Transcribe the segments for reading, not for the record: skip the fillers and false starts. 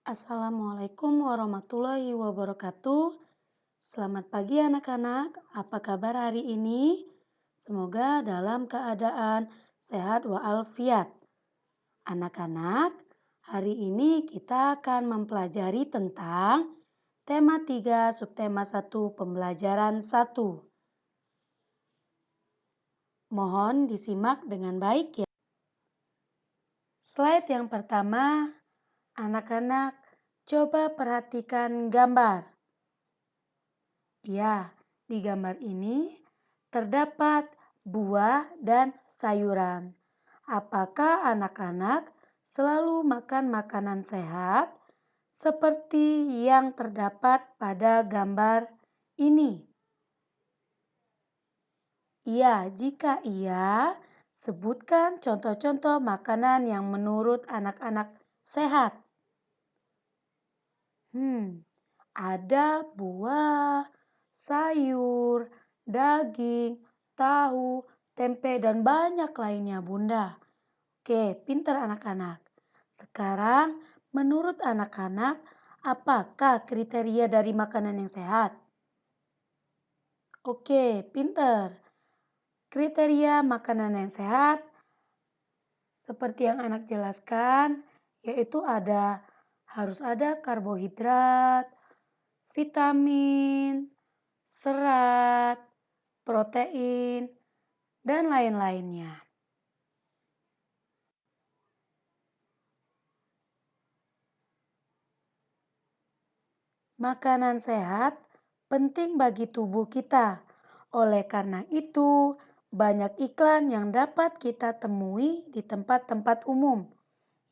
Assalamualaikum warahmatullahi wabarakatuh. Selamat pagi anak-anak. Apa kabar hari ini? Semoga dalam keadaan sehat walafiat. Anak-anak, hari ini kita akan mempelajari tentang tema 3 subtema 1 pembelajaran 1. Mohon disimak dengan baik ya. Slide yang pertama, anak-anak coba perhatikan gambar. Ya, di gambar ini terdapat buah dan sayuran. Apakah anak-anak selalu makan makanan sehat seperti yang terdapat pada gambar ini? Ya, jika iya, sebutkan contoh-contoh makanan yang menurut anak-anak sehat. Ada buah, sayur, daging, tahu, tempe, dan banyak lainnya, Bunda. Oke, pintar anak-anak. Sekarang, menurut anak-anak, apakah kriteria dari makanan yang sehat? Oke, pintar. Kriteria makanan yang sehat seperti yang anak jelaskan, yaitu harus ada karbohidrat, vitamin, serat, protein, dan lain-lainnya. Makanan sehat penting bagi tubuh kita. Oleh karena itu, banyak iklan yang dapat kita temui di tempat-tempat umum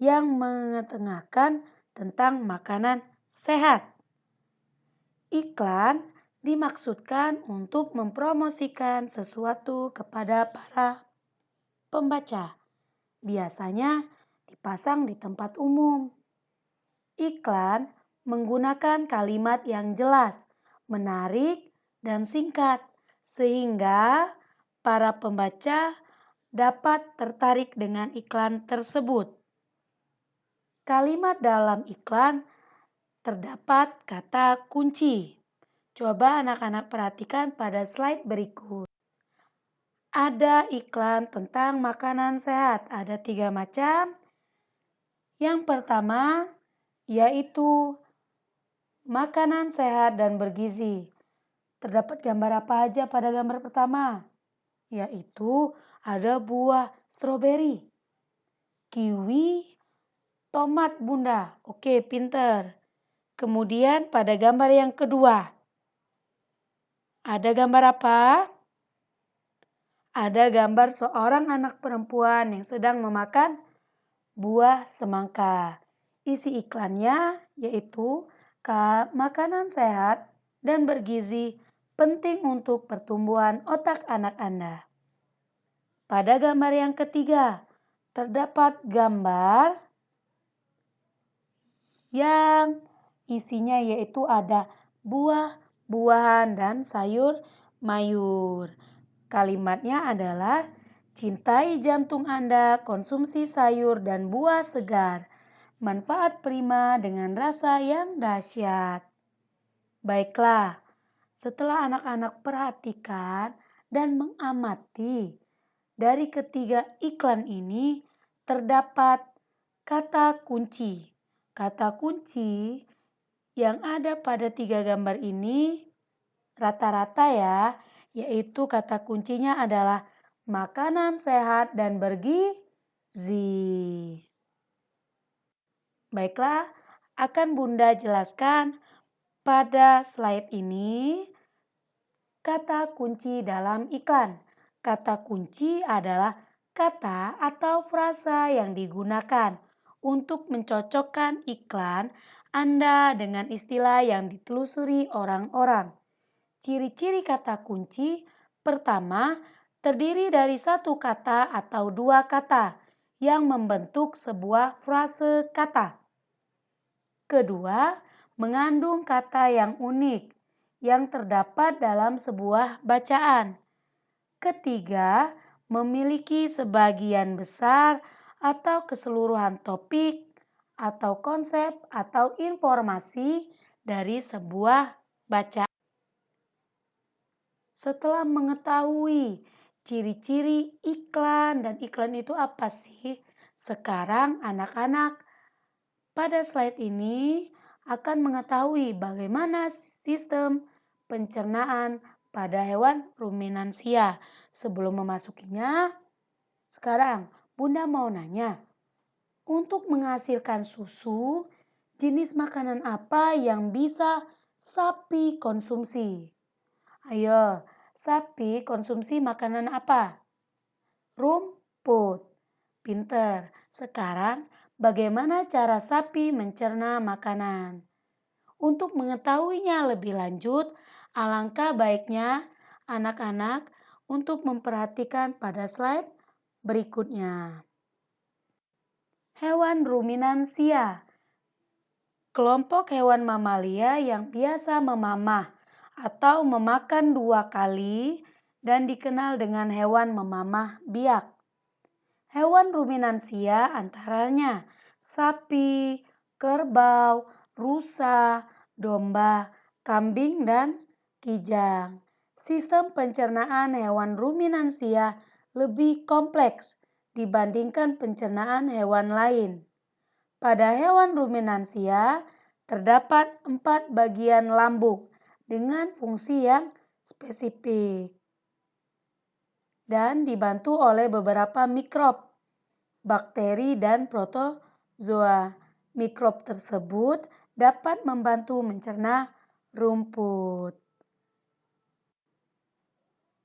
yang mengetengahkan tentang makanan sehat. Iklan dimaksudkan untuk mempromosikan sesuatu kepada para pembaca. Biasanya dipasang di tempat umum. Iklan menggunakan kalimat yang jelas, menarik, dan singkat, sehingga para pembaca dapat tertarik dengan iklan tersebut. Kalimat dalam iklan terdapat kata kunci. Coba anak-anak perhatikan pada slide berikut. Ada iklan tentang makanan sehat, ada 3 macam. Yang pertama, yaitu makanan sehat dan bergizi. Terdapat gambar apa aja pada gambar pertama? Yaitu ada buah stroberi, kiwi, tomat, Bunda. Oke, pinter. Kemudian pada gambar yang kedua, ada gambar apa? Ada gambar seorang anak perempuan yang sedang memakan buah semangka. Isi iklannya yaitu makanan sehat dan bergizi penting untuk pertumbuhan otak anak Anda. Pada gambar yang ketiga, terdapat gambar yang isinya yaitu ada buah-buahan dan sayur mayur. Kalimatnya adalah cintai jantung Anda, konsumsi sayur dan buah segar. Manfaat prima dengan rasa yang dahsyat. Baiklah, setelah anak-anak perhatikan dan mengamati, dari ketiga iklan ini terdapat kata kunci. Kata kunci yang ada pada 3 gambar ini rata-rata ya, yaitu kata kuncinya adalah makanan sehat dan bergizi. Baiklah, akan Bunda jelaskan pada slide ini kata kunci dalam iklan. Kata kunci adalah kata atau frasa yang digunakan untuk mencocokkan iklan Anda dengan istilah yang ditelusuri orang-orang. Ciri-ciri kata kunci pertama terdiri dari satu kata atau dua kata yang membentuk sebuah frase kata. Kedua, mengandung kata yang unik yang terdapat dalam sebuah bacaan. Ketiga, memiliki sebagian besar atau keseluruhan topik atau konsep atau informasi dari sebuah bacaan. Setelah mengetahui ciri-ciri iklan dan iklan itu apa sih? Sekarang anak-anak pada slide ini akan mengetahui bagaimana sistem pencernaan pada hewan ruminansia. Sebelum memasukinya, sekarang Bunda mau nanya, untuk menghasilkan susu, jenis makanan apa yang bisa sapi konsumsi? Ayo, sapi konsumsi makanan apa? Rumput. Pinter. Sekarang, bagaimana cara sapi mencerna makanan? Untuk mengetahuinya lebih lanjut, alangkah baiknya anak-anak untuk memperhatikan pada slide berikutnya. Hewan ruminansia. Kelompok hewan mamalia yang biasa memamah atau memakan 2 kali dan dikenal dengan hewan memamah biak. Hewan ruminansia antaranya sapi, kerbau, rusa, domba, kambing, dan kijang. Sistem pencernaan hewan ruminansia lebih kompleks dibandingkan pencernaan hewan lain. Pada hewan ruminansia terdapat 4 bagian lambung dengan fungsi yang spesifik dan dibantu oleh beberapa mikrob, bakteri, dan protozoa. Mikrob tersebut dapat membantu mencerna rumput.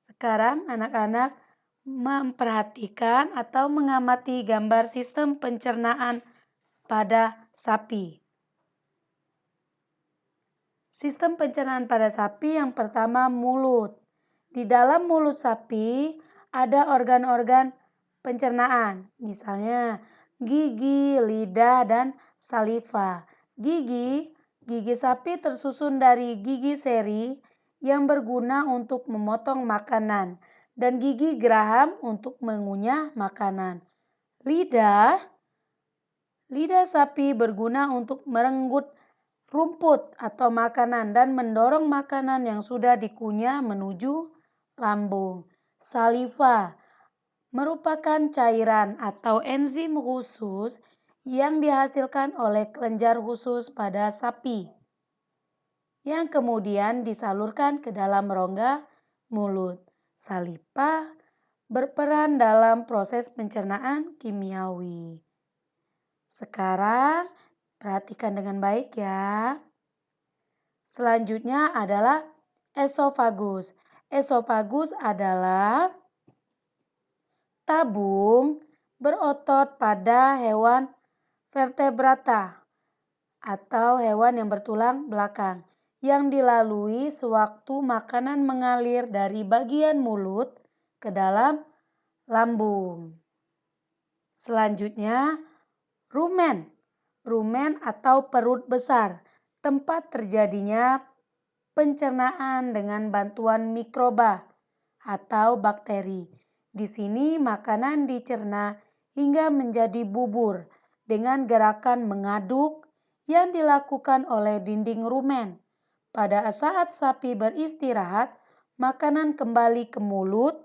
Sekarang anak-anak memperhatikan atau mengamati gambar sistem pencernaan pada sapi. Sistem pencernaan pada sapi yang pertama mulut. Di dalam mulut sapi ada organ-organ pencernaan, misalnya gigi, lidah, dan saliva. Gigi sapi tersusun dari gigi seri yang berguna untuk memotong makanan dan gigi geraham untuk mengunyah makanan. Lidah sapi berguna untuk merenggut rumput atau makanan dan mendorong makanan yang sudah dikunyah menuju lambung. Saliva merupakan cairan atau enzim khusus yang dihasilkan oleh kelenjar khusus pada sapi yang kemudian disalurkan ke dalam rongga mulut. Saliva berperan dalam proses pencernaan kimiawi. Sekarang perhatikan dengan baik ya. Selanjutnya adalah esofagus. Esofagus adalah tabung berotot pada hewan vertebrata atau hewan yang bertulang belakang yang dilalui sewaktu makanan mengalir dari bagian mulut ke dalam lambung. Selanjutnya, rumen. Rumen atau perut besar, tempat terjadinya pencernaan dengan bantuan mikroba atau bakteri. Di sini makanan dicerna hingga menjadi bubur dengan gerakan mengaduk yang dilakukan oleh dinding rumen. Pada saat sapi beristirahat, makanan kembali ke mulut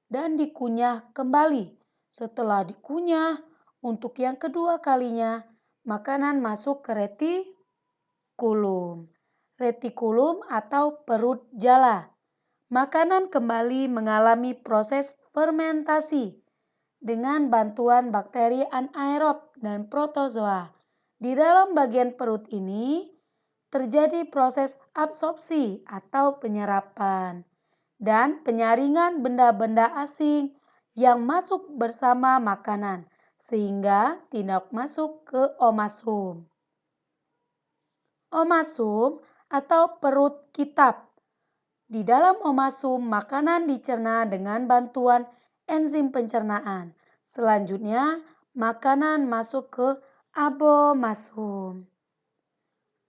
dan dikunyah kembali. Setelah dikunyah untuk yang kedua kalinya, makanan masuk ke retikulum. Retikulum atau perut jala. Makanan kembali mengalami proses fermentasi dengan bantuan bakteri anaerob dan protozoa. Di dalam bagian perut ini terjadi proses absorpsi atau penyerapan dan penyaringan benda-benda asing yang masuk bersama makanan sehingga tidak masuk ke omasum. Omasum atau perut kitab. Di dalam omasum, makanan dicerna dengan bantuan enzim pencernaan. Selanjutnya, makanan masuk ke abomasum.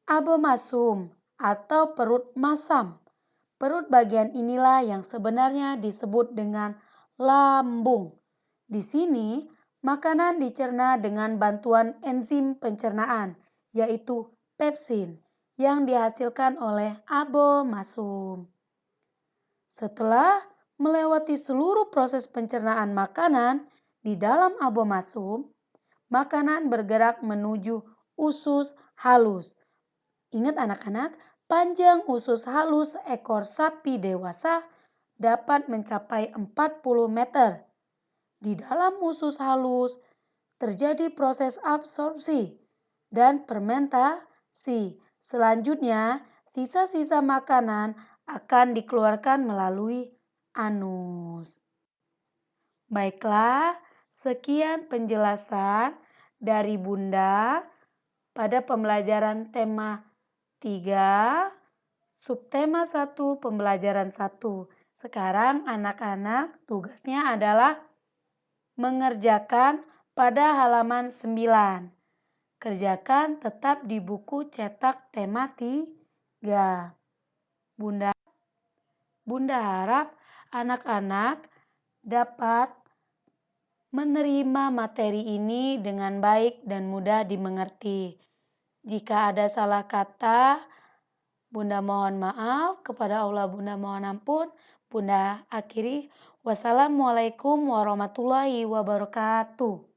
Abomasum atau perut masam. Perut bagian inilah yang sebenarnya disebut dengan lambung. Di sini, Makanan dicerna dengan bantuan enzim pencernaan, yaitu pepsin, yang dihasilkan oleh abomasum. Setelah melewati seluruh proses pencernaan makanan di dalam abomasum, makanan bergerak menuju usus halus. Ingat anak-anak, panjang usus halus ekor sapi dewasa dapat mencapai 40 meter. Di dalam usus halus terjadi proses absorpsi dan fermentasi. Selanjutnya, sisa-sisa makanan akan dikeluarkan melalui anus. Baiklah, sekian penjelasan dari Bunda pada pembelajaran tema 3, subtema 1, pembelajaran 1. Sekarang anak-anak tugasnya adalah mengerjakan pada halaman 9. Kerjakan tetap di buku cetak tema 3. Bunda harap anak-anak dapat menerima materi ini dengan baik dan mudah dimengerti. Jika ada salah kata, Bunda mohon maaf, kepada Allah Bunda mohon ampun. Bunda akhiri, wassalamualaikum warahmatullahi wabarakatuh.